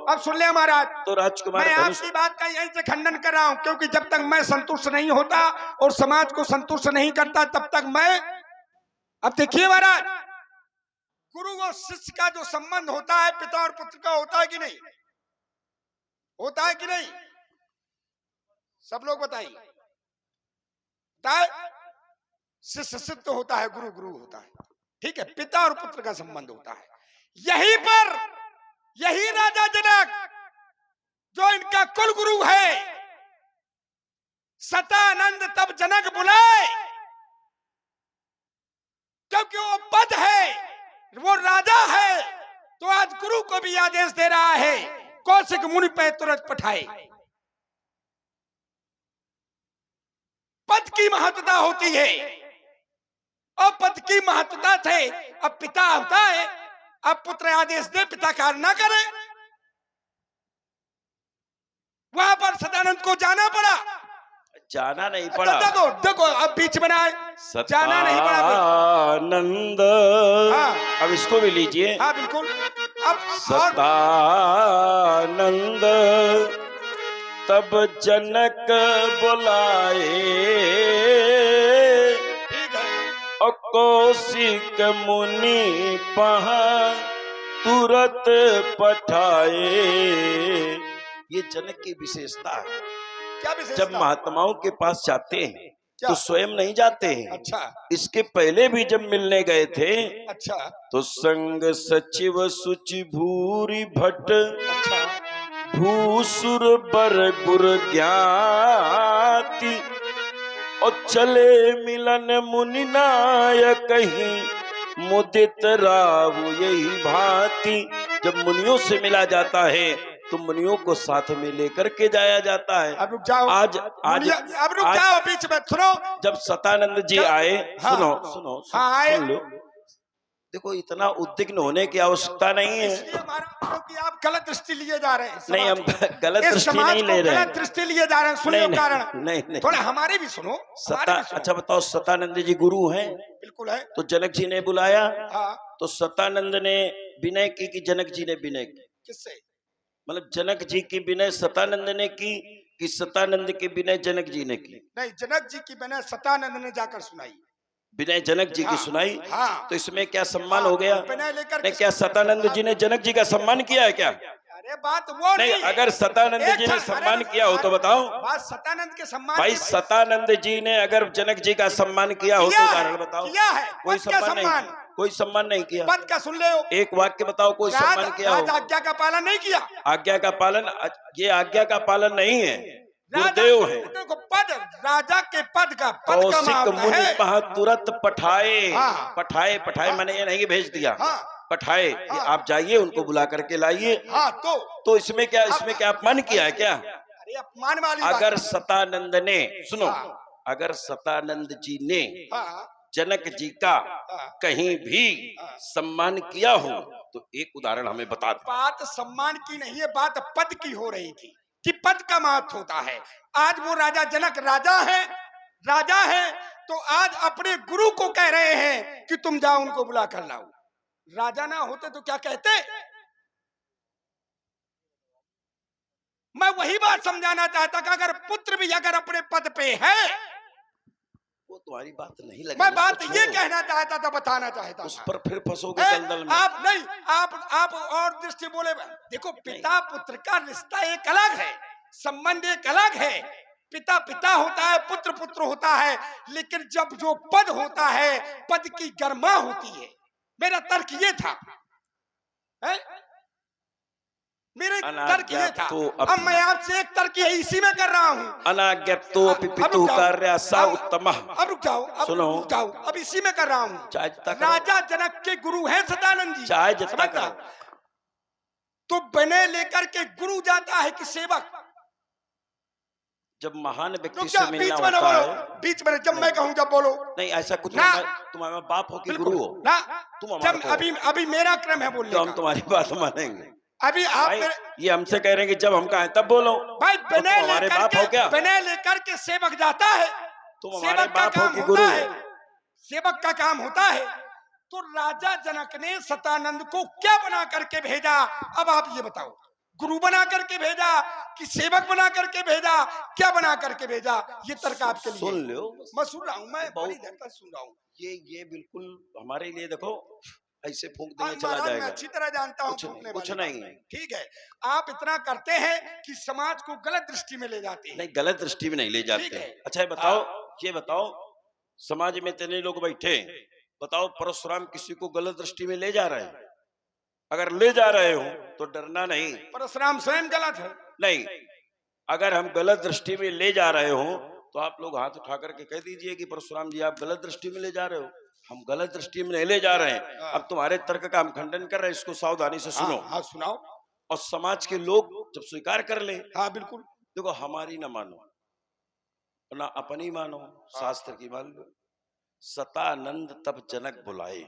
अब सुन ले महाराज, तो राजकुमार मैं धनुष आपकी बात का यहीं से खंडन कर रहा हूं, क्योंकि जब तक मैं संतुष्ट नहीं होता और समाज को संतुष्ट नहीं करता तब तक मैं, अब देखिए महाराज, गुरु और शिष्य का जो संबंध होता है पिता और पुत्र का होता है कि नहीं, होता है कि नहीं, सब लोग बताइए, होता है? शिष्य शिष्य होता है, गुरु गुरु होता है, ठीक है, पिता और पुत्र का संबंध होता है। यहीं पर यही राजा जनक जो इनका कुल गुरु है, सतानंद तब जनक बुलाए, क्योंकि वो पद है, वो राजा है, तो आज गुरु को भी आदेश दे रहा है कौशिक मुनि पे तुरंत पठाए। पद की महत्ता होती है, और पद की महत्ता से अब पिता होता है, अब पुत्र आदेश दे, पिता कार्य ना करे, वहां पर सदानंद को जाना पड़ा। जाना नहीं पड़ा, देखो देखो अब बीच में आए, जाना नहीं पड़ा सतानंद। हाँ। अब इसको भी लीजिए। हाँ बिल्कुल। अब सतानंद तब जनक बुलाए, ठीक है, और कौशिक मुनि पहा तुरत पठाए। ये जनक की विशेषता है। क्या जब विशेषता? महात्माओं के पास जाते हैं क्या? तो स्वयं नहीं जाते हैं। अच्छा इसके पहले भी जब मिलने गए थे अच्छा तो संग सचिव सुचि भूरि भट्ट, अच्छा, भूसुर बर गुर ज्ञाति, और चले मिलन मुनि नायक कहीं मुदित राहु यही भांति। जब मुनियों से मिला जाता है तो मुनियों को साथ में लेकर के जाया जाता है। अब रुक जाओ, आज अब रुक जाओ, बीच में सुनो। जब सतानंद जी आए, हाँ, सुनो हाँ, आए। सुन लो, देखो इतना उद्विग्न होने की आवश्यकता नहीं है। इसलिए हमारा कि आप गलत दृष्टि लिए जा रहे हैं, नहीं, हम गलत इस दृष्टि समाज नहीं को ले रहे गलत हैं। दृष्टि लिए जा रहे हैं। सुन लो कारण, नहीं, थोड़ा हमारे भी सुनो, अच्छा बताओ, सतानंद जी गुरु हैं? बिल्कुल है। तो जनक जी ने बुलाया, हाँ, तो सतानंद ने विनय की कि जनक जी ने विनय की? किससे? मतलब जनक जी की विनय सतानंद ने की कि सतानंद की विनय जनक जी ने की? नहीं, जनक जी की विनय सतानंद ने जाकर सुनाई। विनय जनक जी की सुनाई। हाँ, तो इसमें क्या सम्मान हो गया? विनय लेकर नहीं, क्या सतानंद जी ने जनक जी का सम्मान किया है क्या? अरे बात वो नहीं, अगर सतानंद जी ने सम्मान किया हो तो बताओ। बात सतानंद के सम्मान भाई सतानंद जी ने अगर जनक जी का सम्मान किया हो तो उदाहरण बताओ। किया है, कोई सम्मान नहीं, कोई सम्मान नहीं किया। पद का सुन ले, एक वाक्य बताओ कोई सम्मान किया हो। आज्ञा का पालन नहीं किया। आज्ञा का पालन, ये आज्ञा का पालन नहीं है, गुरुदेव है। देखो पद, राजा के पद का कौशिक मुनि है। पहा तुरंत पठाए। हाँ। पठाए मैंने ये नहीं भेज दिया, हाँ। पठाए कि आप जाइए उनको बुला करके लाइए। हाँ, तो इसमें क्या अपमान किया है क्या? अरे अपमान वाली अगर सतानंद ने, सुनो, हाँ। अगर सतानंद जी ने हाँ। जनक जी का हाँ। कहीं भी सम्मान किया हो तो एक उदाहरण हमें बता दो। बात सम्मान की नहीं है, बात पद की हो रही थी कि पद का महत्व होता है। आज वो राजा जनक राजा है, तो आज अपने गुरु को कह रहे हैं कि तुम जाओ उनको बुला कर लाओ। राजा ना होते तो क्या कहते? मैं वही बात समझाना चाहता कि अगर पुत्र भी अगर अपने पद पे है, वो तुम्हारी बात नहीं लगी। मैं बात ये कहना चाहता था, बताना चाहता उस था। पर फिर फंसोगे दलदल में। आप नहीं, आप और दृष्टि बोले। देखो पिता पुत्र का रिश्ता एक अलग है, संबंध एक अलग है। पिता पिता होता है, पुत्र पुत्र होता है, लेकिन जब जो पद होता है, पद की गरिमा होती है। मेरा तर्क ये था, मेरे तर्क ये था। अब मैं आपसे एक तर्क है इसी में कर रहा हूँ। अनाज्ञप्तो पितु कार्य सा उत्तमः। अब रुक जाओ, सुनो, अब इसी में कर रहा हूँ। राजा जनक के गुरु हैं सदानंद जी, चाहे जितना करो। तो बने लेकर के गुरु जाता है कि सेवक? जब महान व्यक्ति से मिलना होता है, बीच में जब मैं कहूँ जब बोलो। नहीं, ऐसा कुछ तुम्हारा बाप हो कि गुरु हो ना, तुम अभी मेरा क्रम है बोलने तो हम तुम्हारी बात मानेंगे। अभी आप ये हमसे कह रहे हैं कि जब हम कहें तब बोलो। भाई बने हमारे बाप हो क्या? बने लेकर के सेवक जाता है, तुम हमारे बाप हो कि गुरु हो? सेवक का काम होता है। तो राजा जनक ने सतानंद को क्या बना करके भेजा? अब आप ये बताओ, गुरु बना करके भेजा कि सेवक बना करके भेजा, क्या बना करके भेजा? ये तर्क आपके लिए। सुन लो, मैं सुन रहा हूँ, मैं बहुत- बड़ी देर तक सुन रहा हूँ। ये बिल्कुल हमारे लिए देखो ऐसे फूंक देंगे चला महाराज मैं जाएगा। अच्छी तरह जानता हूँ कुछ नहीं, फूंकने कुछ वाली नहीं। बात। ठीक है, आप इतना करते हैं कि समाज को गलत दृष्टि में ले जाते हैं। नहीं, गलत दृष्टि में नहीं ले ठीक जाते। है। अच्छा ये बताओ समाज में इतने लोग बैठे, बताओ परशुराम किसी को गलत दृष्टि में ले जा रहे हैं? अगर ले जा रहे हो तो डरना नहीं। परशुराम स्वयं गलत है। नहीं, अगर हम गलत दृष्टि में ले जा रहे हो तो आप लोग हाथ उठा करके कह दीजिए कि परशुराम जी आप गलत दृष्टि में ले जा रहे हो। हम गलत दृष्टि में नहीं ले जा रहे हैं। अब तुम्हारे तर्क का हम खंडन कर रहे हैं, इसको सावधानी से सुनो। हाँ सुनाओ। और समाज के लोग जब स्वीकार कर ले, हाँ बिल्कुल। देखो हमारी ना मानो ना अपनी मानो, शास्त्र की मान लो। सतानंद तब जनक बुलाए,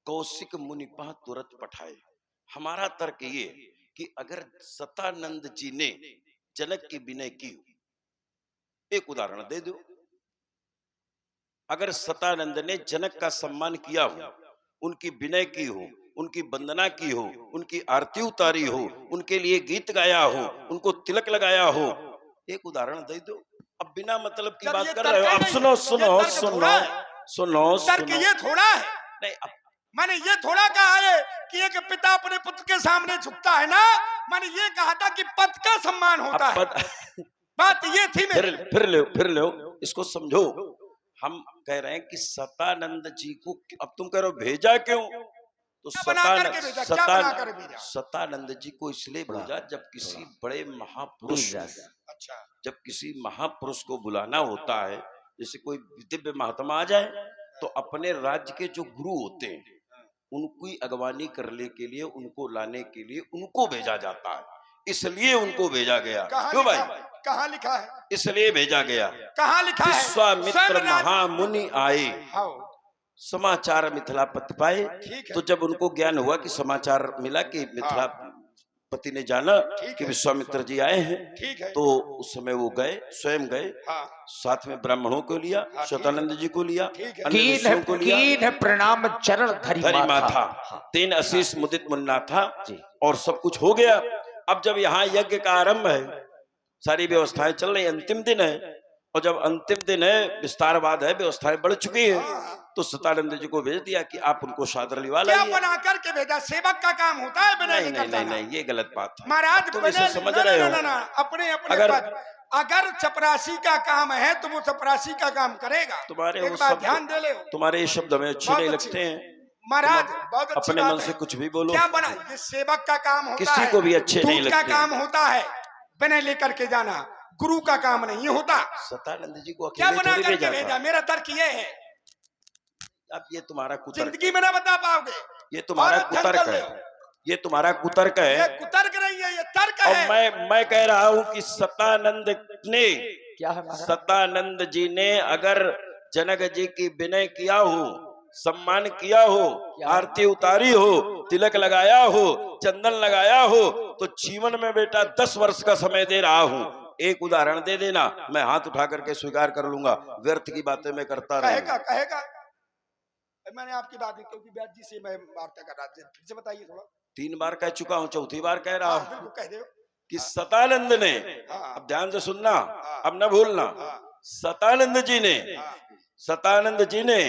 कौशिक मुनि पह तुरंत पठाए। हमारा तर्क ये कि अगर सतानंद जी ने जनक की विनय की, एक उदाहरण दे दो, अगर सतानंद ने जनक का सम्मान किया हो, उनकी विनय की हो, उनकी वंदना की हो, उनकी आरती उतारी हो, उनके लिए गीत गाया हो, उनको तिलक लगाया हो, एक उदाहरण दे दो। अब बिना मतलब की जब बात ये कर रहे हो। तर्क अब नहीं, सुनो ये सुनो तर्क सुनो थोड़ा है। सुनो तर्क सुनो। ये थोड़ा है। नहीं, मैंने ये थोड़ा कहा है कि एक पिता अपने पुत्र के सामने झुकता है ना, मैंने ये कहा था कि पद का सम्मान होता है। बात ये थी मेरी। फिर लो इसको समझो। हम कह रहे हैं कि सतानंद जी को, अब तुम कह रहे हो भेजा क्यों, तो क्या बना करके भेजा? क्या बना कर भेजा? सतानंद जी को इसलिए भेजा जब किसी बड़े महापुरुष, अच्छा, जब किसी महापुरुष को बुलाना होता है, जैसे कोई दिव्य महात्मा आ जाए, तो अपने राज्य के जो गुरु होते हैं उनकी अगवानी करने के लिए, उनको लाने के लिए उनको भेजा जाता है। इसलिए उनको भेजा गया। क्यों भाई? कहाँ लिखा है? इसलिए भेजा गया। कहाँ लिखा है? विश्वामित्र महामुनि आए, समाचार मिथिलापति पाए। तो जब उनको ज्ञान हुआ कि समाचार मिला कि मिथिलापति ने जाना कि विश्वामित्र जी आए हैं, तो उस समय वो गए, स्वयं गए, साथ में ब्राह्मणों को लिया, सतानंद जी को लिया, अन्य ऋषियों को लिया। प्रणाम चरण धरि माथा, तीन आशीष मुदित मुन्ना था और सब कुछ हो गया। अब जब यहाँ यज्ञ का आरंभ है, सारी व्यवस्थाएं चल रही, अंतिम दिन है, और जब अंतिम दिन है, विस्तारवाद है, व्यवस्थाएं बढ़ चुकी है, तो सतानंद जी को भेज दिया कि आप उनको सादर लिवा लाइए। क्या बना करके भेजा? सेवक का काम होता है बिना नहीं, ये गलत बात है महाराज। तुम इसे समझ रहे हो। अपने अगर चपरासी का काम है तो वो चपरासी का काम करेगा। तुम्हारे ध्यान दे ले, तुम्हारे ये शब्द हमें अच्छे नहीं लगते हैं महाराज। बहुत अच्छी अपने बात मन से कुछ भी बोलो। क्या बना? ये सेवक का काम होता है, किसी को भी अच्छे नहीं दूत का लगते। काम होता है बिना लेकर के जाना, गुरु का काम नहीं होता। सतानंद जी को क्या अकेले बना थोड़ी करके भेजा भेजा? था। मेरा तर्क ये है। अब ये तुम्हारा कुतर्क, जिंदगी में ना बता पाओगे। ये तुम्हारा कुतर्क है, ये तुम्हारा कुतर्क है। ये कुतर्क नहीं है, ये तर्क है। और मैं कह रहा हूं कि सतानंद ने, क्या है महाराज? सतानंद जी ने अगर जनक जी की विनय किया हो, सम्मान किया हो, आरती उतारी हो, तिलक लगाया हो, चंदन लगाया हो, तो जीवन में बेटा 10 वर्ष का समय दे रहा हूं, एक उदाहरण दे देना, मैं हाथ उठा करके स्वीकार कर लूंगा। व्यर्थ की बातें मैं करता कहेगा कहेगा। मैंने आपकी बात क्योंकि व्यास जी से मैं वार्ता कर रहा था, फिर से बताइए थोड़ा। 3 बार कह चुका हूं, चौथी बार कह रहा हूं बिल्कुल कह दो कि सतानंद ने, अब ध्यान से सुनना, अब न भूलना, सतानंद जी ने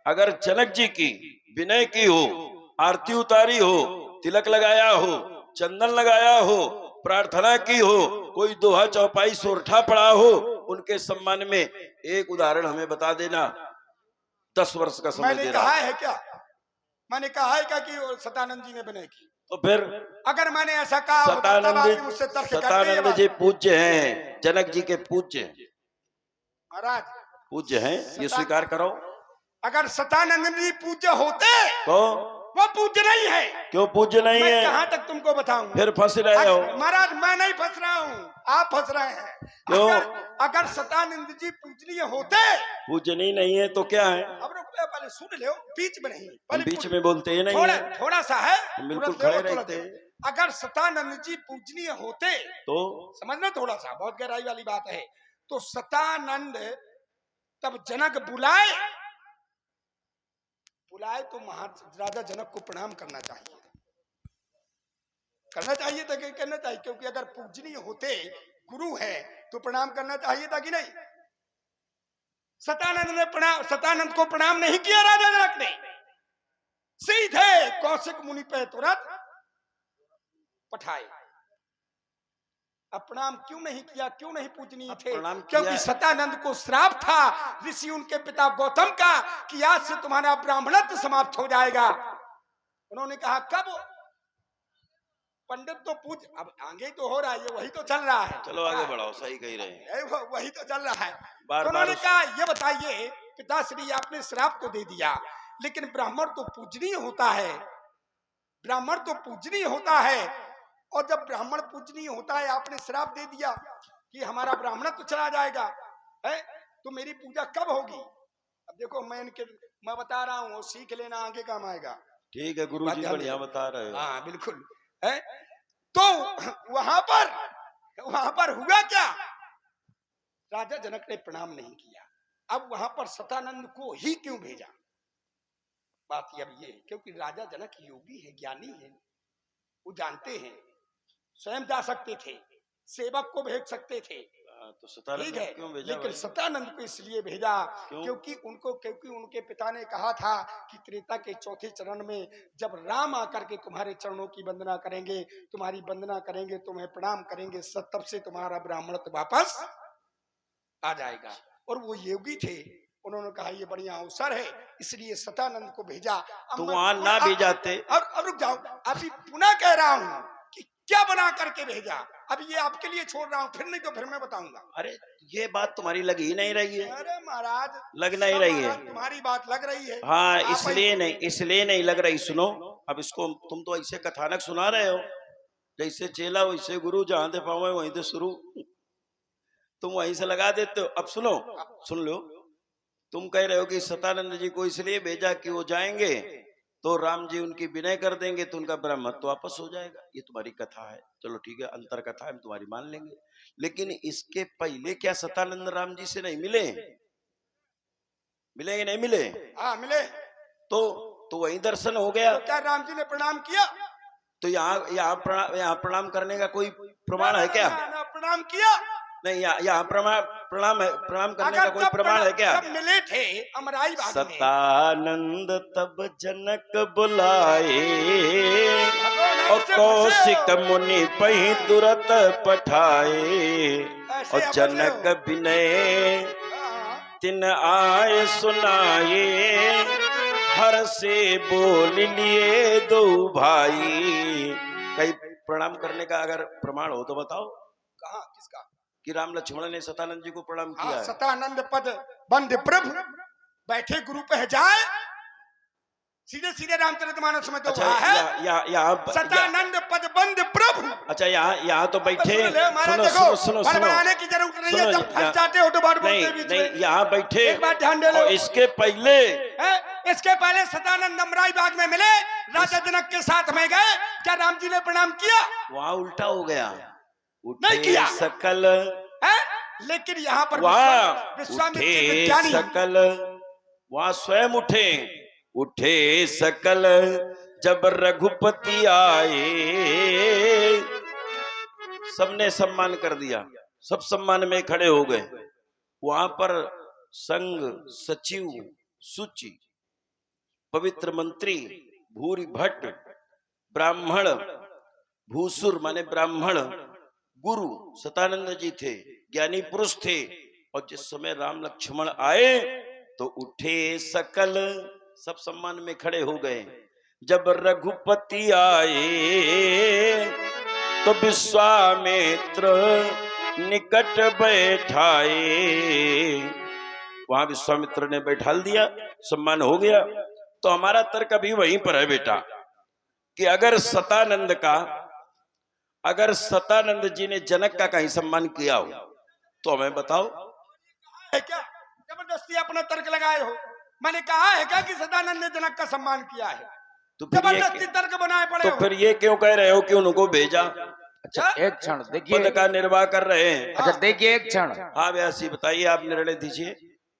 अगर जनक जी की विनय की हो, आरती उतारी हो, तिलक लगाया हो, चंदन लगाया हो, प्रार्थना की हो, कोई दोहा चौपाई सोरठा पड़ा हो, उनके सम्मान में एक उदाहरण हमें बता देना। 10 वर्ष का समय दे रहा। कहा है क्या? मैंने कहा है क्या कि सतानंद जी ने विनय की? तो फिर अगर मैंने ऐसा कहा, सतानंद जी पूज्य हैं, जनक जी के पूज्य महाराज, पूज्य हैं, ये स्वीकार करो। अगर सतानंद जी पूज्य होते तो वो पूज्य नहीं है। क्यों पूज्य नहीं है? कहाँ तक तुमको बताऊं? फिर फंस रहे हो महाराज। मैं नहीं फंस रहा हूँ, आप फंस रहे हैं। क्यों? अगर सतानंद जी पूजनीय होते, पूजनीय नहीं है तो क्या है? अब पहले सुन लो, बीच में नहीं, बीच में बोलते ही नहीं है। थोड़ा सा है, बिल्कुल खड़े रहते। अगर सतानंद जी पूजनीय होते तो समझना, थोड़ा सा बहुत गहराई वाली बात है। तो सतानंद तब जनक बुलाए तो राजा जनक को प्रणाम करना चाहिए। करना चाहिए था कि करना चाहिए, क्योंकि अगर पूजनीय होते, गुरु है, तो प्रणाम करना चाहिए था कि नहीं। सतानंद को प्रणाम नहीं किया राजा जनक ने, सीधे कौशिक मुनि पे तुरंत पठाए। अब प्रणाम क्यों नहीं किया, क्यों नहीं पूजनीय थे? क्योंकि सतानंद को श्राप था ऋषि उनके पिता गौतम का कि आज से तुम्हारा ब्राह्मणत्व समाप्त हो जाएगा। उन्होंने कहा कब? पंडित तो पूज, अब आगे तो हो रहा है, वही तो चल रहा है। चलो आगे बढ़ाओ, सही कह रहे हैं, वही तो चल रहा है। बार तो उन्होंने बार कहा ये बताइए पिताश्री, आपने श्राप तो दे दिया, लेकिन ब्राह्मण तो पूजनीय होता है, ब्राह्मण तो पूजनीय होता है, और जब ब्राह्मण पूजनीय होता है आपने श्राप दे दिया कि हमारा ब्राह्मण तो चला जाएगा, है तो मेरी पूजा कब होगी? अब देखो मैं बता रहा हूँ, सीख लेना, आगे काम आएगा। ठीक है गुरु जी, बढ़िया बता रहे हो। हाँ बिल्कुल है। तो वहां पर हुआ क्या? राजा जनक ने प्रणाम नहीं किया। अब वहां पर सतानंद को ही क्यों भेजा? बात अब ये, क्योंकि राजा जनक योगी है, ज्ञानी है, वो जानते हैं, स्वयं जा सकते थे, सेवक को भेज सकते थे, तो सतानंद क्यों भेजा? लेकिन सतानंद को इसलिए भेजा क्योंकि उनके पिता ने कहा था कि त्रेता के चौथे चरण में जब राम आकर के तुम्हारे चरणों की वंदना करेंगे, तुम्हारी वंदना करेंगे, तुम्हें प्रणाम करेंगे, तब से तुम्हारा ब्राह्मणत्व वापस आ जाएगा। और वो योगी थे, उन्होंने कहा ये बढ़िया अवसर है, इसलिए सतानंद को भेजा। तो वहां ना भेजाते। अब रुक जाओ, अभी पुनः कह रहा हूँ कि क्या बना करके भेजा। अब ये आपके लिए छोड़ रहा हूँ, फिर नहीं तो फिर मैं बताऊंगा। अरे ये बात तुम्हारी लग ही नहीं रही है। अरे महाराज लग नहीं रही है, तुम्हारी बात लग रही है। हाँ इसलिए नहीं लग रही। सुनो, अब इसको तुम तो ऐसे कथानक सुना रहे हो, जैसे चेला वैसे गुरु, जहां दे पावे वहीं से शुरू, तुम वहीं से लगा देते हो। अब सुनो, सुन लो, तुम कह रहे हो कि सतानंद जी को इसलिए भेजा कि वो जाएंगे तो राम जी उनकी विनय कर देंगे तो उनका ब्रह्मत्व वापस हो जाएगा। ये तुम्हारी कथा है, चलो ठीक है, अंतर कथा हम तुम्हारी मान लेंगे। लेकिन इसके पहले क्या सतानंद राम जी से नहीं मिले? मिलेंगे नहीं मिले? हाँ मिले। तो वही दर्शन हो गया। तो क्या राम जी ने प्रणाम किया? तो यहाँ प्रणाम करने का कोई प्रमाण है क्या? प्रणाम किया नहीं, यहाँ प्रणाम करने का कोई प्रमाण है क्या? जब मिले थे अमराई बाग में, सतानंद तब जनक बुलाए और कौशिक मुनि पही तुरत पठाए, और जनक विनय तिन आए सुनाए, हर से बोल लिए दो भाई। कई प्रणाम करने का अगर प्रमाण हो तो बताओ। कहाँ, किसका? कि राम लक्ष्मण ने सतानंद जी को प्रणाम किया है। सतानंद पद बंद प्रभु बैठे गुरु पे जाए, सीधे सीधे रामचरितमानस में तो है सतानंद पद बंद प्रभु। अच्छा, यहाँ तो बैठे, सुनो बढ़ाने की जरूरत नहीं है, जब फंस जाते हो तो बात बोलते बीच में। यहाँ बैठे, एक बात ध्यान दे लो, इसके पहले सतानंद अमराई बाग में मिले, राजा जनक के साथ में गए, क्या राम जी ने प्रणाम किया? वहाँ उल्टा हो गया, नहीं किया सकल है। लेकिन यहाँ पर उठे सकल, वहाँ स्वयं उठे सकल, जब रघुपति आए, सबने सम्मान कर दिया, सब सम्मान में खड़े हो गए। वहां पर संग सचिव सूची, पवित्र मंत्री, भूरी भट्ट, ब्राह्मण, भूसुर माने ब्राह्मण, गुरु सतानंद जी थे, ज्ञानी पुरुष थे। और जिस समय राम लक्ष्मण आए तो उठे सकल, सब सम्मान में खड़े हो गए। जब रघुपति आए तो विश्वामित्र निकट बैठाए, वहां विश्वामित्र ने बैठाल दिया, सम्मान हो गया। तो हमारा तर्क अभी वहीं पर है बेटा, कि अगर सतानंद जी ने जनक का कहीं सम्मान किया हो तो हमें बताओ। है क्या जबरदस्ती अपना तर्क लगाए हो? मैंने कहा है क्या कि सतानंद ने जनक का सम्मान किया है? तो जबरदस्ती तर्क बनाए पड़े तो फिर ये क्यों कह रहे हो कि उनको भेजा? अच्छा एक क्षण देखिए, पद का निर्वाह कर रहे हैं। अच्छा देखिए एक क्षण। हाँ व्यासी बताइए, आप निर्णय दीजिए।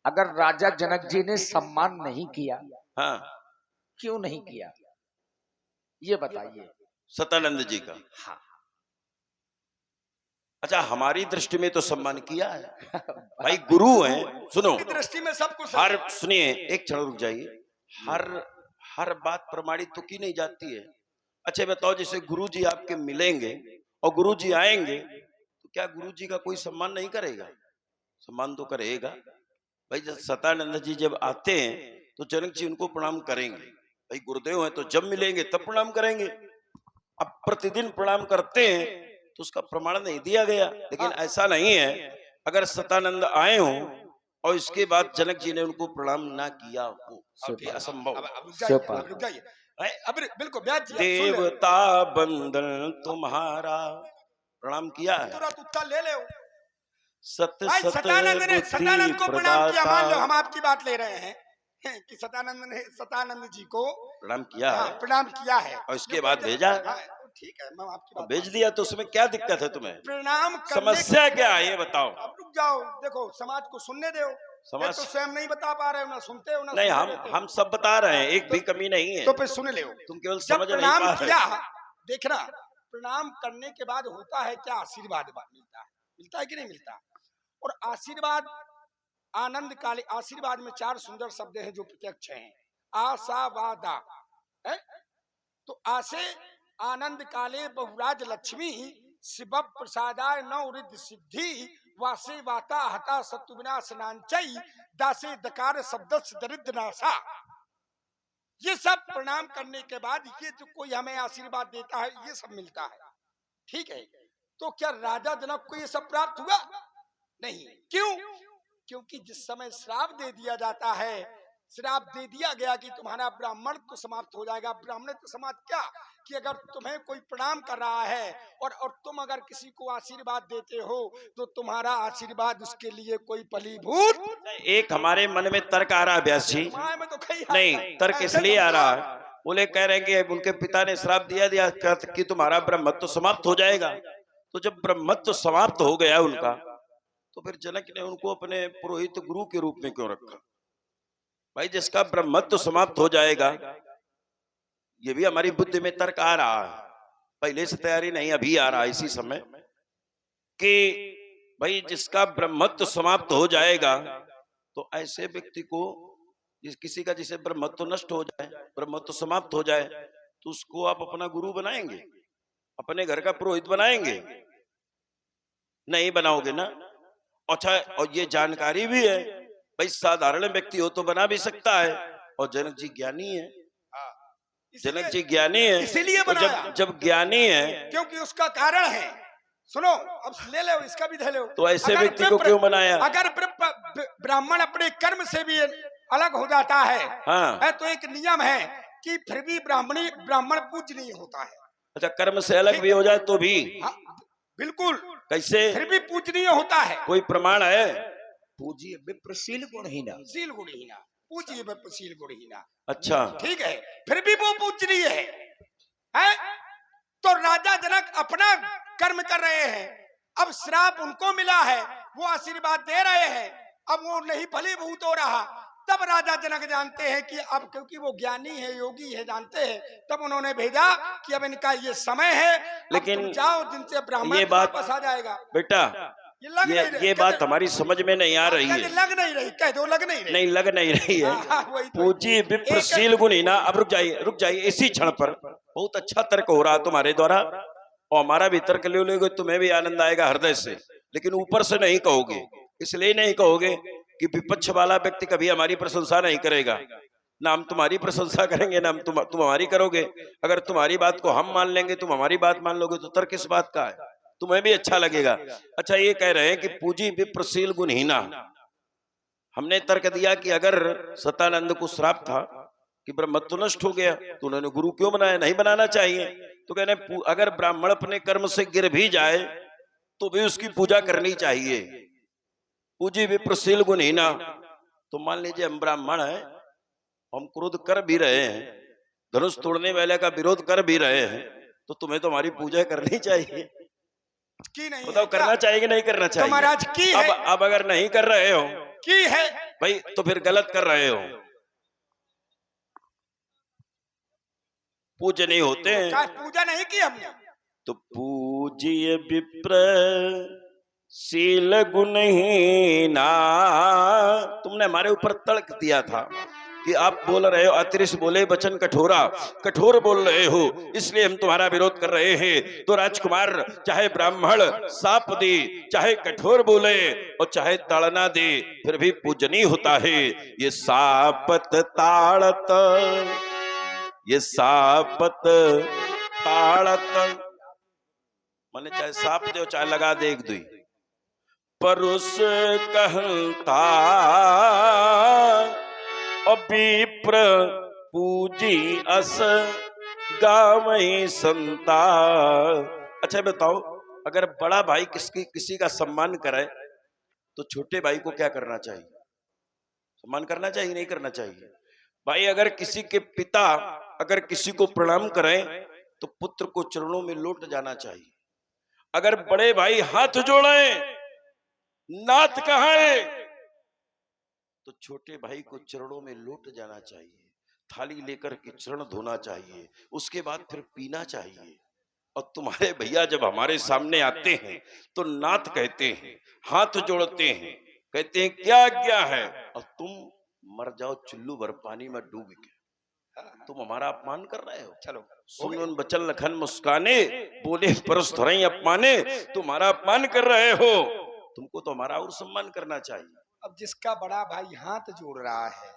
अगर राजा जनक जी ने सम्मान नहीं किया, हाँ क्यों नहीं किया ये बताइए। सतानंद जी का। हाँ। अच्छा, हमारी दृष्टि में तो सम्मान किया है भाई, गुरु हैं। सुनो, की दृष्टि में सब कुछ हर, है। सुनिए एक क्षण रुक जाइए। हर हर बात प्रमाणित तो की नहीं जाती है। अच्छा बताओ, जैसे गुरु जी आपके मिलेंगे और गुरु जी आएंगे, तो क्या गुरु जी का कोई सम्मान नहीं करेगा? सम्मान तो करेगा भाई। जब सतानंद जी जब आते हैं तो जनक जी उनको प्रणाम करेंगे। भाई गुरुदेव हैं तो जब मिलेंगे तब प्रणाम करेंगे। अब प्रतिदिन प्रणाम करते हैं तो उसका प्रमाण नहीं दिया गया। लेकिन ऐसा नहीं है, अगर सतानंद आए हो और इसके बाद जनक जी ने उनको प्रणाम ना किया हो, अब ये असंभव। अब रुक जाइए, सुपर। अब रुक जाइए। अब बिल्कुल ब्याज जी, आप सुन ले। देवता बंदन तुम्हारा प्रणाम किया है। तुरंत उत्तर ले ले। सत भाई सत सतानंद ने सतानंद बुद्धि को प्रणाम किया, मान लो प्रदाता हम आपकी बात ले रहे हैं कि सतानंद ने सतानंद जी को प्रणाम किया हाँ, है प्रणाम किया है और इसके बाद भेजा। हाँ, ठीक है, मैं आपकी और बात भेज दिया तो उसमें क्या दिक्कत है तुम्हें? प्रणाम करने समस्या क्या है ये बताओ। अब रुक जाओ, देखो समाज को सुनने दो। समाज- ये तो स्वयं नहीं बता पा रहे हो, ना सुनते हो ना नहीं, सुनने देते हो। हम सब बता रहे हैं, एक भी कमी नहीं है। तो फिर सुन ले। तुम केवल जब समझ नहीं प्रणाम पा रहे। किया, देखना प्रणाम करने के बाद होता है क्या? आशीर्वाद मिलता है कि नहीं मिलता? और आशीर्वाद आनंद काले, आशीर्वाद में 4 सुंदर शब्द हैं जो प्रत्यक्ष हैं। आशावादा है, तो आसे आनंद काले बहुराज लक्ष्मी शिव प्रसादाय नौ रिद्धि सिद्धि वासे वाता हता सत्व विनाश नांचई दासे दकार शब्द दरिद्र नाशा। ये सब प्रणाम करने के बाद ये जो कोई हमें आशीर्वाद देता है, ये सब मिलता है। ठीक है, तो क्या राजा जनक को ये सब प्राप्त हुआ? नहीं। क्यों? क्योंकि जिस समय श्राप दे दिया जाता है, श्राप दे दिया गया कि तुम्हारा ब्राह्मण तो समाप्त हो जाएगा। ब्राह्मण तो समाप्त क्या, कि अगर तुम्हें कोई प्रणाम कर रहा है और तुम अगर किसी को आशीर्वाद देते हो तो तुम्हारा आशीर्वाद उसके लिए कोई फलीभूत। एक हमारे मन में तर्क आ रहा है व्यास जी। में तो कहीं नहीं, तर्क इसलिए आ रहा है, बोले कह रहे हैं कि उनके पिता ने श्राप दिया कि तुम्हारा ब्रह्मत्व समाप्त हो जाएगा। तो जब ब्रह्मत्व समाप्त हो गया उनका, तो फिर जनक ने उनको अपने पुरोहित गुरु के रूप में क्यों रखा? भाई जिसका ब्रह्मत्व समाप्त हो जाएगा, ये भी हमारी बुद्धि में तर्क आ रहा है। पहले से तैयारी नहीं, अभी आ रहा है इसी समय, कि भाई जिसका ब्रह्मत्व समाप्त हो जाएगा तो ऐसे व्यक्ति को, किसी का जिसे ब्रह्मत्व नष्ट हो जाए, ब्रह्मत्व समाप्त हो जाए, तो उसको आप अपना गुरु बनाएंगे, अपने घर का पुरोहित बनाएंगे? नहीं बनाओगे ना। अच्छा, और ये जानकारी भी है भाई, साधारण व्यक्ति हो तो बना भी सकता है, और जनक जी ज्ञानी है। जनक जी ज्ञानी है, इसीलिए तो बनाया। जब ज्ञानी है, क्योंकि उसका कारण है। सुनो, अब ले लो, इसका भी ले लो। तो ऐसे व्यक्ति को क्यों बनाया? अगर ब्राह्मण अपने कर्म से भी अलग हो जाता है, हाँ, तो एक नियम है कि फिर भी ब्राह्मण पूजनीय होता है। अच्छा, कर्म से अलग भी हो जाए तो भी? हाँ, बिल्कुल। कैसे? फिर भी पूजनीय होता है। कोई प्रमाण है? पूजिए विप्रशील गुणहीना। शील गुणहीना, पूजिए विप्रशील गुणहीना। अच्छा, ठीक है, फिर भी वो पूजनीय है? तो राजा जनक अपना कर्म कर रहे हैं, अब श्राप उनको मिला है, वो आशीर्वाद दे रहे हैं, अब वो नहीं फलीभूत हो रहा। तब राजा जनक जानते हैं कि अब क्योंकि वो ज्ञानी है, योगी है, जानते हैं, तब उन्होंने भेजा कि अब इनका ये समय है, लेकिन तुम जाओ, जिनसे ब्राह्मण ये बात वापस आ जाएगा। बेटा, ये बात हमारी समझ में नहीं आ रही है। लग नहीं रही, कह दो लग नहीं रही। नहीं, लग नहीं रही है। वही तो। पूजी विप्रशील गुणहीना। अब रुक जाइए, इसी क्षण पर बहुत अच्छा तर्क हो रहा तुम्हारे द्वारा, और हमारा भी तर्क ले लोगे, तुम्हें भी आनंद आएगा हृदय से, लेकिन ऊपर से नहीं कहोगे। इसलिए नहीं कहोगे कि विपक्ष वाला व्यक्ति कभी हमारी प्रशंसा नहीं करेगा, ना हम तुम्हारी प्रशंसा करेंगे, ना हम तुम हमारी करोगे। अगर तुम्हारी बात को हम मान लेंगे, तुम हमारी बात मान लोगे, तो तर्क किस बात का है? तुम्हें भी अच्छा लगेगा। अच्छा, ये कह रहे हैं कि पूजी विप्रशील गुणहीना। हमने तर्क दिया कि अगर सतानंद को श्राप था कि ब्रह्मत्व नष्ट हो गया, तो उन्होंने गुरु क्यों बनाया? नहीं बनाना चाहिए। तो कह रहे हैं अगर ब्राह्मण अपने कर्म से गिर भी जाए तो भी उसकी पूजा करनी चाहिए। पूजी विप्रशील गुणहीना। तो मान लीजिए हम ब्राह्मण हैं, हम क्रोध कर भी रहे हैं, धनुष तोड़ने वाले का विरोध कर भी रहे हैं, तो तुम्हें तो हमारी पूजा करनी चाहिए। की नहीं बताओ, करना चाहिए कि नहीं करना चाहिए? तो महाराज की है। अब अगर नहीं कर रहे हो की है भाई, तो फिर गलत कर रहे हो। पूज्य नहीं होते हैं। क्या पूजा नहीं की हमने? तो पूज्य विप्र शील गुणहीना, तुमने हमारे ऊपर तर्क दिया था कि आप बोल रहे हो अतिरिक्त बोले वचन कठोरा, कठोर बोल रहे हो, इसलिए हम तुम्हारा विरोध कर रहे हैं। तो राजकुमार चाहे ब्राह्मण साप दे, चाहे कठोर बोले और चाहे ताड़ना दे, फिर भी पूजनीय होता है। ये सापत ताड़त, ये सापत ताड़त माने चाहे साप दे चाहे लगा दे एक दुई, परुष कहता विप्र पूजी अस गावई संता। अच्छा बताओ, अगर बड़ा भाई किसी का सम्मान करे तो छोटे भाई को क्या करना चाहिए? सम्मान करना चाहिए, नहीं करना चाहिए? भाई अगर किसी के पिता अगर किसी को प्रणाम करें तो पुत्र को चरणों में लौट जाना चाहिए। अगर बड़े भाई हाथ जोड़े नाथ कहे तो छोटे भाई को चरणों में लौट जाना चाहिए, थाली लेकर के चरण धोना चाहिए, उसके बाद फिर पीना चाहिए। और तुम्हारे भैया जब हमारे सामने आते हैं तो नाथ कहते हैं, हाथ जोड़ते हैं, कहते हैं क्या आज्ञा है, और तुम मर जाओ चुल्लू भर पानी में डूब के। तुम हमारा अपमान कर रहे हो। चलो सुन बचन लखन मुस्काने, बोले परस धरई अपमाने, तुम्हारा अपमान कर रहे हो, तुमको तो हमारा और सम्मान करना चाहिए। अब जिसका बड़ा भाई हाथ जोड़ रहा है,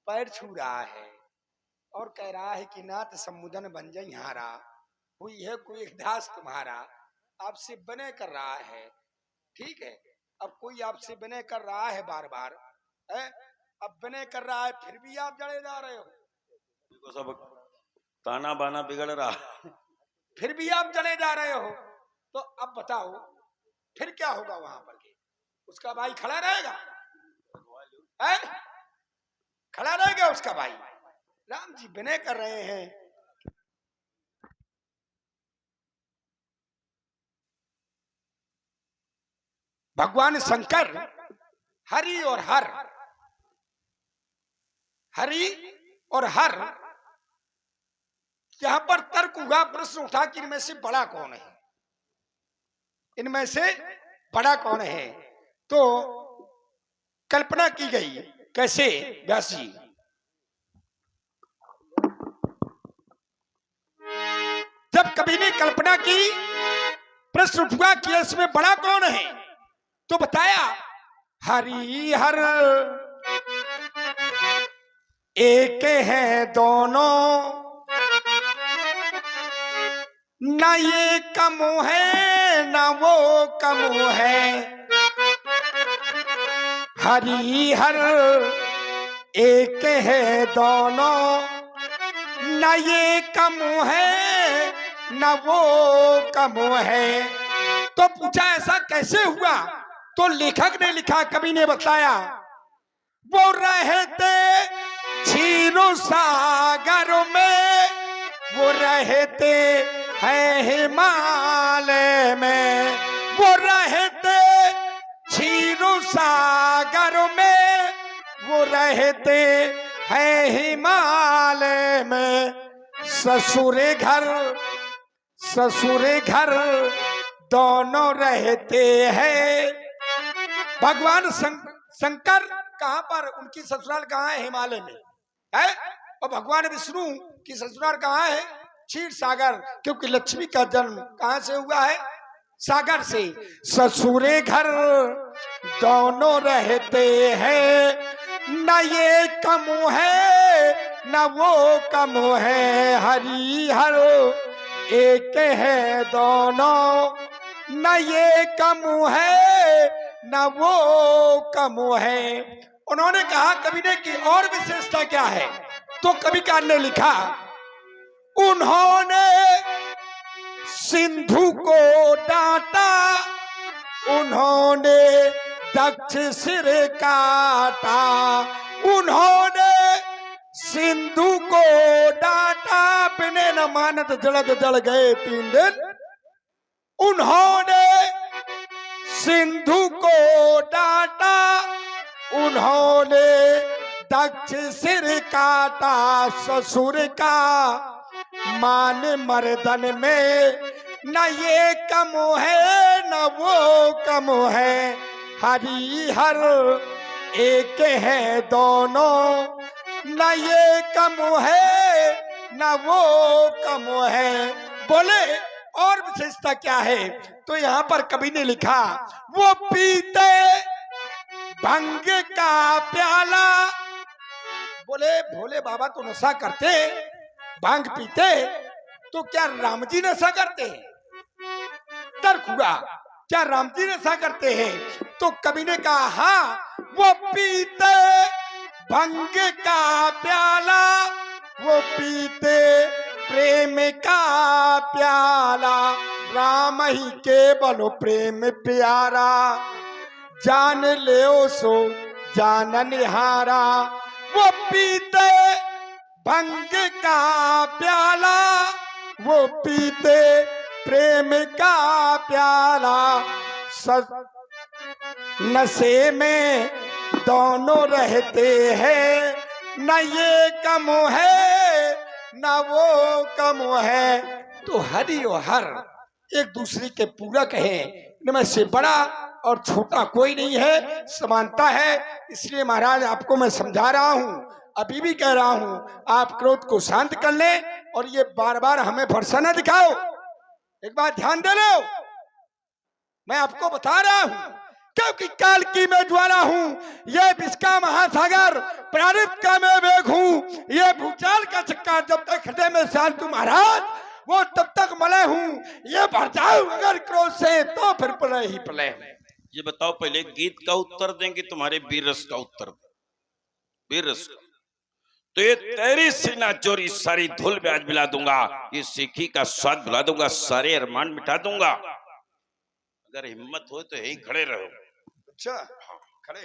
पैर छू रहा है और कह रहा है कि नाथ समुदन बन जाई हारा, हुई है कोई दास तुम्हारा, आपसे बने कर रहा है, ठीक है। अब कोई आपसे बने कर रहा है बार बार है, अब बने कर रहा है फिर भी आप जड़े जा रहे हो, देखो सब ताना बाना बिगड़ रहा, फिर भी आप जड़े जा रहे हो। तो अब बताओ फिर क्या होगा वहां पर? उसका भाई खड़ा रहेगा है? खड़ा रहेगा उसका भाई? राम जी बने कर रहे हैं। भगवान शंकर हरि और हर, हरि और हर, यहां पर तर्क हुआ, प्रश्न उठा कि इनमें से बड़ा कौन है, इनमें से बड़ा कौन है? तो कल्पना की गई, कैसे व्यास जी? जब कवि ने कल्पना की, प्रश्न उठा कि इसमें बड़ा कौन है, तो बताया हरि हर एक है दोनों, न ये कम है न वो कम है। हरि हर एक है दोनों, न ये कम है न वो कम है। तो पूछा ऐसा कैसे हुआ? तो लेखक ने लिखा, कवि ने बताया, वो रहते क्षीर सागर में, वो रहते हैं हिमालय में, वो रहते क्षीर सागर में, वो रहते हैं हिमालय में। ससुरे घर दोनों रहते हैं। भगवान शंकर कहां पर, उनकी ससुराल कहां है? हिमालय में है। और भगवान विष्णु की ससुराल कहां है? क्षीर सागर, क्योंकि लक्ष्मी का जन्म कहां से हुआ है? सागर से। ससुरे घर दोनों रहते हैं, न ये कम है न वो कम है। हरि हर एक है दोनों, न ये कम है न वो कम है। उन्होंने कहा, कवि ने, कि और विशेषता क्या है? तो कविकार ने लिखा, उन्होंने सिंधु को डांटा, उन्होंने दक्ष सिर काटा, उन्होंने सिंधु को डांटा, बिने न मानत जलद जल गए 3 दिन। उन्होंने सिंधु को डांटा, उन्होंने दक्ष सिर काटा, ससुर का मान मर्दन में, न ये कम है न वो कम है, हरि हर एक है दोनों, न ये कम है न वो कम है। बोले और विशेषता क्या है? तो यहाँ पर कवि ने लिखा, वो पीते भंग का प्याला। बोले भोले बाबा तो नशा करते, भांग पीते, तो क्या राम जी नशा करते हैं? तर्क हुआ, क्या राम जी नशा करते हैं? तो कवि ने कहा हाँ, वो पीते भंग का प्याला, वो पीते प्रेम का प्याला, राम ही केवल प्रेम प्यारा, जान ले सो जान निहारा। वो पीते भंग का प्याला, वो पीते प्रेम का प्याला, नशे में दोनों रहते हैं, न ये कम है न वो कम है। तो हरि और हर एक दूसरे के पूरक हैं, इनमें से बड़ा और छोटा कोई नहीं है, समानता है। इसलिए महाराज आपको मैं समझा रहा हूं, अभी भी कह रहा हूं, आप क्रोध को शांत कर ले और ये बार बार हमें भरोसा न दिखाओ। एक बात ध्यान दे लो, मैं आपको बता रहा हूं, क्योंकि काल की मैं ज्वाला हूं, ये विश्व का महासागर, प्रारब्ध का मैं वेग हूं, ये भूचाल का चक्का जब तक हृदय में शांत महाराज, वो तब तक मलय हूं। ये भर जाऊं अगर क्रोध से तो फिर प्रलय ही प्रलय। ये बताओ, पहले गीत का उत्तर देंगे तुम्हारे वीर रस का उत्तर? वीर रस का। तो ये तेरी सीना चोरी सारी धूल में आज मिला दूंगा, ये सीखी का स्वाद भुला दूंगा, सारे अरमान मिटा दूंगा। अगर हिम्मत हो तो यही खड़े रहो। अच्छा खड़े।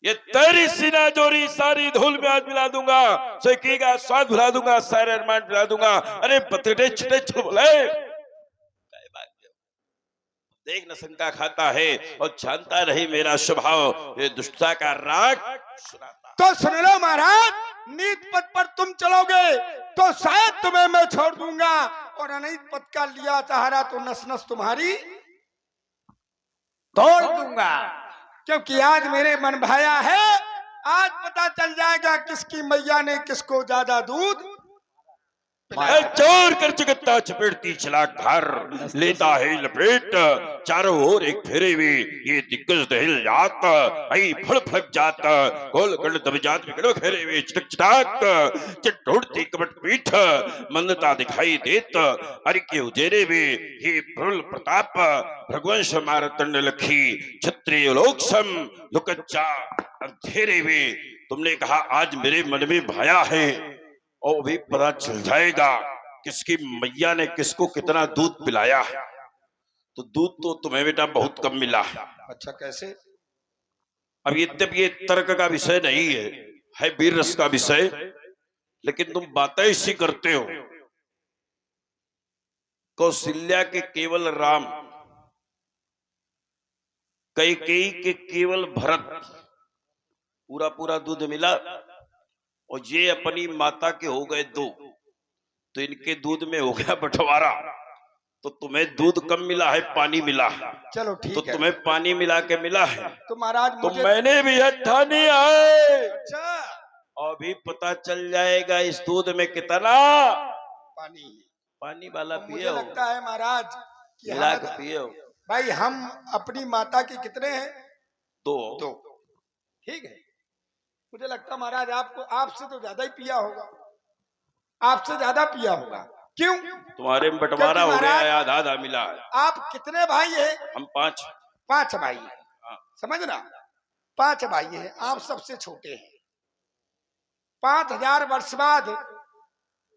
ये तेरी सीना चोरी सारी धूल में आज मिला दूंगा, सीखी का स्वाद भुला दूंगा, सारे अरमान मिटा दूंगा। अरे पतरे छिटे छुल बोले, देख न शंका खाता है और जानता नहीं मेरा स्वभाव, ये दुष्टता का राग सुनाता। तो सुन लो महाराज, नीत पथ पर तुम चलोगे तो शायद तुम्हें मैं छोड़ दूंगा, और अनीत पथ का लिया सहारा तो नस नस तुम्हारी तोड़ दूंगा। क्योंकि आज मेरे मन भाया है, आज पता चल जाएगा किसकी मैया ने किसको ज्यादा दूध। चोर कर चुकता चपेटती चला घर, लेता है लपेट चारों ओर एक फेरे हुए, ये दिग्गज दहिल जात आई फड़ फड़क जात, गोल गंड दब जात बिगड़ो घेरे हुए, चिटक चिटाक चिटोड़ती कपट पीठ, मंदता दिखाई देत अरि के उजेरे में, हे प्रबल प्रताप भगवंश मारतंड लखी, क्षत्रिय लोक सम लुकच्चा अंधेरे में। तुमने कहा आज मेरे मन में भया है, और भी पता चल जाएगा किसकी मैया ने किसको कितना दूध पिलाया है। तो दूध तो तुम्हें बेटा बहुत कम मिला है। अच्छा कैसे? अब ये तर्क का विषय नहीं है वीर रस का विषय, लेकिन तुम बातें इसी करते हो। कौशल्या के केवल राम, कैकेयी के केवल भरत, पूरा पूरा दूध मिला, और ये अपनी माता के हो गए दो, तो इनके दूध में हो गया बंटवारा। तो तुम्हें दूध कम मिला है, पानी मिला है। चलो ठीक तो है, तुम्हें पानी मिला के मिला है, तो महाराज तो मुझे मैंने भी ठानी है। अच्छा अभी पता चल जाएगा इस दूध में कितना पानी पानी वाला तो पिए मुझे हो, लगता है महाराज कि मिला हम के पिए हो। भाई हम अपनी माता के कितने हैं? दो। ठीक है, मुझे लगता महाराज आपको आपसे तो ज्यादा ही पिया होगा, आपसे ज्यादा पिया होगा। क्यों? तुम्हारे में बंटवारा हो गया है, आधा आधा मिला है। आप कितने भाई हैं? हम 5। 5 भाई हैं, हाँ। समझना, 5 भाई हैं, आप सबसे छोटे हैं। 5000 वर्ष बाद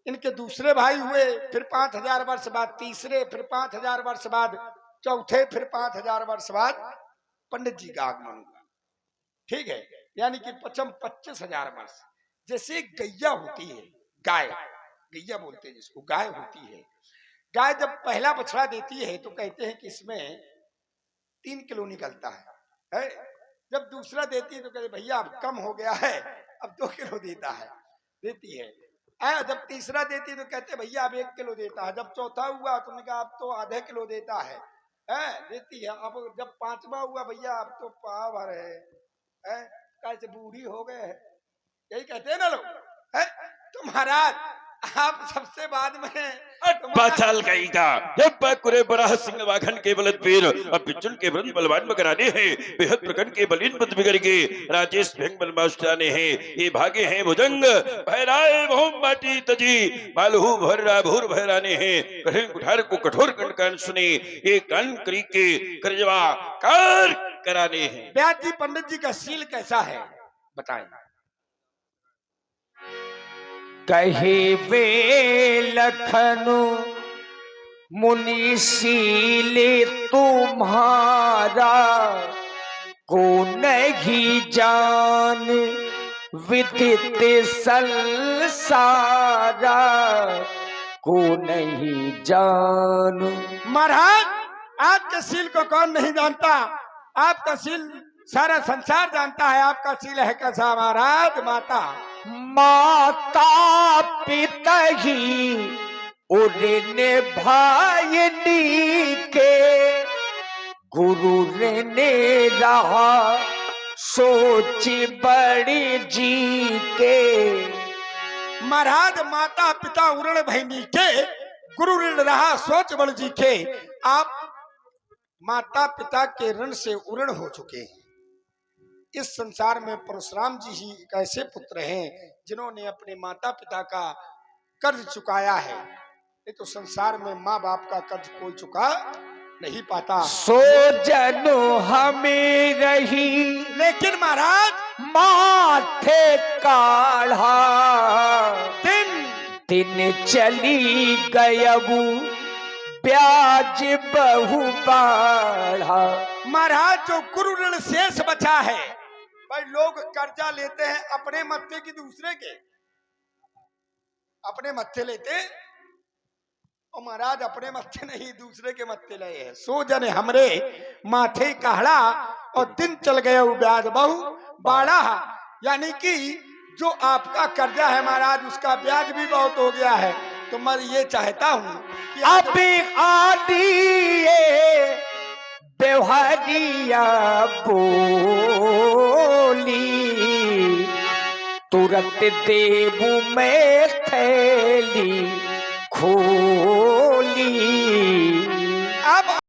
इनके दूसरे भाई हुए, फिर 5000 वर्ष बाद तीसरे, फिर 5000 वर्ष बाद चौथे, फिर 5000 वर्ष बाद पंडित जी का आगमन हुआ। ठीक है, यानी कि 25,000 वर्ष। जैसे गैया होती है, गाय, गैया बोलते हैं जिसको, गाय होती है। गाय जब पहला बछड़ा देती है तो कहते हैं कि इसमें 3 किलो निकलता है? जब दूसरा देती है तो कहते भैया अब कम हो गया है, अब 2 किलो देती है। जब तीसरा देती तो कहते भैया अब 1 किलो देता है। जब चौथा हुआ तुमने कहा अब तो आधे किलो देता है, देती है। अब जब 5वां हुआ भैया अब तो पाव भर है, कैसे बूढ़ी हो गए है, यही कहते हैं ना लोग, है? तो महाराज आप सबसे बाद में पाचाल गई था जब कुरे बड़ा सिंह वाघन के बलद पीर अब बिचुन के बलद बलवान मगराने हैं बेहद प्रकन के बलिन पद बिगड़ के राजेश भेंग बलमास्टाने हैं ये भागे हैं भुजंग भैराए बहुम माटी तजी बालहु भर्रा भूर भैराने हैं कठिन कुठार को कठोर कंडकान सुने ये कान करी के करजवा कार कराने हैं। व्यास जी पंडित जी का सील कैसा है बताएं। कहे वे लखनु मुनि सीले तुम्हारा को नहीं जान विदित संसारा को नहीं जान। महाराज आपके सील को कौन नहीं जानता, आपका सील सारा संसार जानता है। आपका सील है कैसा महाराज। माता माता पिता ही उड़ने भाईनी के गुरु ने रहा सोच बड़ी जी के। महाराज माता पिता उरण भैनी के गुरु ऋण रहा सोच बड़ जी के। आप माता पिता के ऋण से उरण हो चुके हैं। इस संसार में परशुराम जी ही एक ऐसे पुत्र हैं जिन्होंने अपने माता पिता का कर्ज चुकाया है। ये तो संसार में माँ बाप का कर्ज कोई चुका नहीं पाता। सो जनो हमें रही लेकिन महाराज माथे काढ़ा दिन दिन चली गयबू ब्याज बहु बाढ़ा। महाराज जो गुरु ऋण शेष बचा है, भाई लोग कर्जा लेते हैं अपने मत्थे की दूसरे के, अपने मत्थे लेते और महाराज अपने मत्थे नहीं दूसरे के मत्थे लगे हैं। सो जने हमरे माथे कहड़ा और दिन चल गए वो ब्याज बहु बाड़ा। यानी कि जो आपका कर्जा है महाराज उसका ब्याज भी बहुत हो गया है। तो मैं ये चाहता हूँ कि अभी आदि व्यवहारिया बोली तुरंत देबू में थैली खोली।